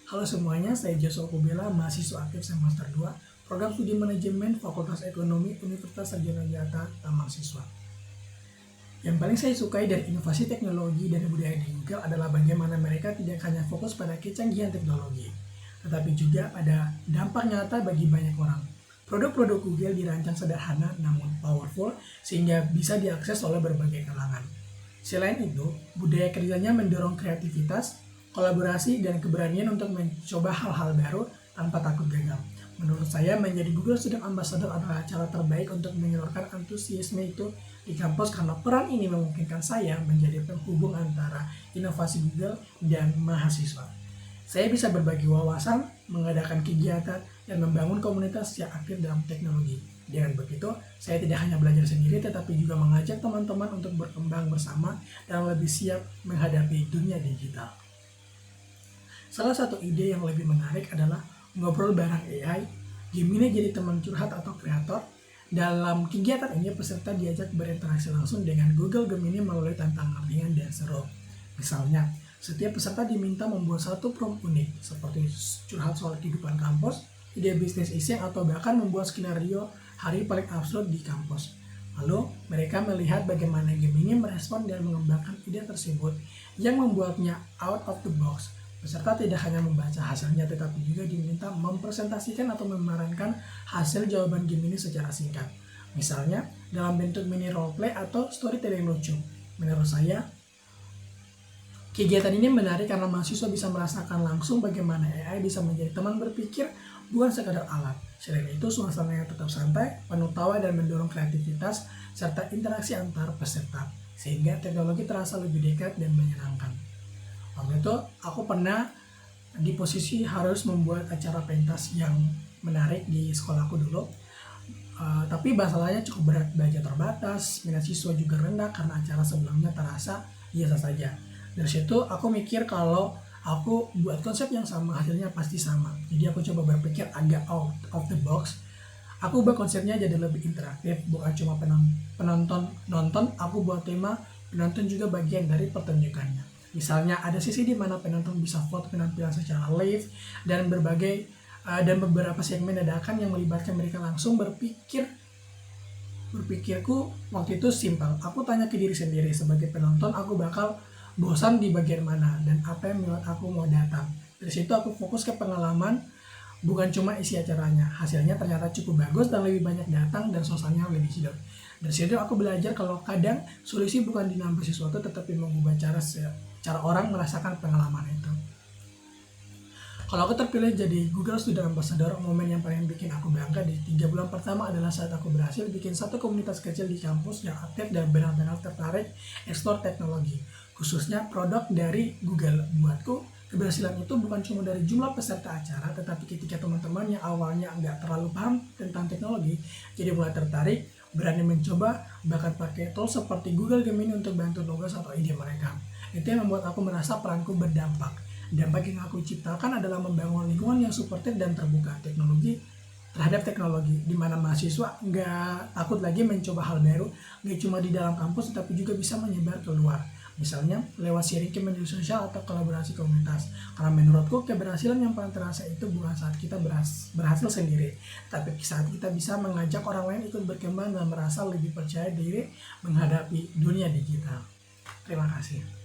Halo semuanya, saya Joshua Kubela, mahasiswa aktif semester 2, Program Studi Manajemen Fakultas Ekonomi Universitas Sarjana Jata Taman Siswa. Yang paling saya sukai dari inovasi teknologi dan budaya di Google adalah bagaimana mereka tidak hanya fokus pada kecanggihan teknologi, tetapi juga ada dampak nyata bagi banyak orang. Produk-produk Google dirancang sederhana namun powerful sehingga bisa diakses oleh berbagai kalangan. Selain itu, budaya kerjanya mendorong kreativitas, kolaborasi, dan keberanian untuk mencoba hal-hal baru tanpa takut gagal. Menurut saya, menjadi Google Student Ambassador adalah cara terbaik untuk menyalurkan antusiasme itu di kampus karena peran ini memungkinkan saya menjadi penghubung antara inovasi Google dan mahasiswa. Saya bisa berbagi wawasan, mengadakan kegiatan, dan membangun komunitas yang aktif dalam teknologi. Dengan begitu, saya tidak hanya belajar sendiri tetapi juga mengajak teman-teman untuk berkembang bersama dan lebih siap menghadapi dunia digital. Salah satu ide yang lebih menarik adalah ngobrol bareng AI. Gemini jadi teman curhat atau kreator. Dalam kegiatan ini, peserta diajak berinteraksi langsung dengan Google Gemini melalui tantangan ringan dan seru. Misalnya, setiap peserta diminta membuat satu prompt unik, seperti curhat soal kehidupan kampus, ide bisnis iseng, atau bahkan membuat skenario hari paling absurd di kampus. Lalu, mereka melihat bagaimana Gemini merespon dan mengembangkan ide tersebut yang membuatnya out of the box. Peserta tidak hanya membaca hasilnya tetapi juga diminta mempresentasikan atau memerankan hasil jawaban Gemini secara singkat. Misalnya, dalam bentuk mini roleplay atau storytelling lucu. Menurut saya, kegiatan ini menarik karena mahasiswa bisa merasakan langsung bagaimana AI bisa menjadi teman berpikir, bukan sekadar alat. Selain itu, suasananya tetap santai, penuh tawa dan mendorong kreativitas, serta interaksi antar peserta, sehingga teknologi terasa lebih dekat dan menyenangkan. Waktu itu, aku pernah di posisi harus membuat acara pentas yang menarik di sekolahku dulu. Tapi masalahnya cukup berat, belajar terbatas, minat siswa juga rendah karena acara sebelumnya terasa biasa saja. Dari situ aku mikir kalau aku buat konsep yang sama, hasilnya pasti sama. Jadi aku coba berpikir agak out of the box. Aku ubah konsepnya jadi lebih interaktif, bukan cuma penonton nonton, aku buat tema penonton juga bagian dari pertunjukannya. Misalnya ada sisi di mana penonton bisa vote penampilan secara live dan beberapa segmen dadakan yang melibatkan mereka langsung berpikirku waktu itu simpel. Aku tanya ke diri sendiri, sebagai penonton aku bakal bosan di bagian mana dan apa yang membuat aku mau datang. Dari situ aku fokus ke pengalaman, bukan cuma isi acaranya. Hasilnya ternyata cukup bagus dan lebih banyak datang dan suasananya lebih hidup. Dari situ aku belajar kalau kadang solusi bukan dinambah sesuatu tetapi mengubah cara orang merasakan pengalaman itu. Kalau aku terpilih jadi Google Student Ambassador, momen yang paling bikin aku bangga di 3 bulan pertama adalah saat aku berhasil bikin satu komunitas kecil di kampus yang aktif dan benar-benar tertarik eksplor teknologi, khususnya produk dari Google. Buatku, keberhasilan itu bukan cuma dari jumlah peserta acara, tetapi ketika teman-teman yang awalnya nggak terlalu paham tentang teknologi, jadi mulai tertarik, berani mencoba, bahkan pakai tools seperti Google Gemini untuk bantu tugas atau ide mereka. Itu yang membuat aku merasa peranku berdampak. Dampak yang aku ciptakan adalah membangun lingkungan yang suportif dan terbuka terhadap teknologi, di mana mahasiswa nggak takut lagi mencoba hal baru, nggak cuma di dalam kampus, tapi juga bisa menyebar keluar. Misalnya lewat sharing ke media sosial atau kolaborasi komunitas. Karena menurutku keberhasilan yang paling terasa itu bukan saat kita berhasil sendiri, tapi saat kita bisa mengajak orang lain ikut berkembang dan merasa lebih percaya diri menghadapi dunia digital. Terima kasih.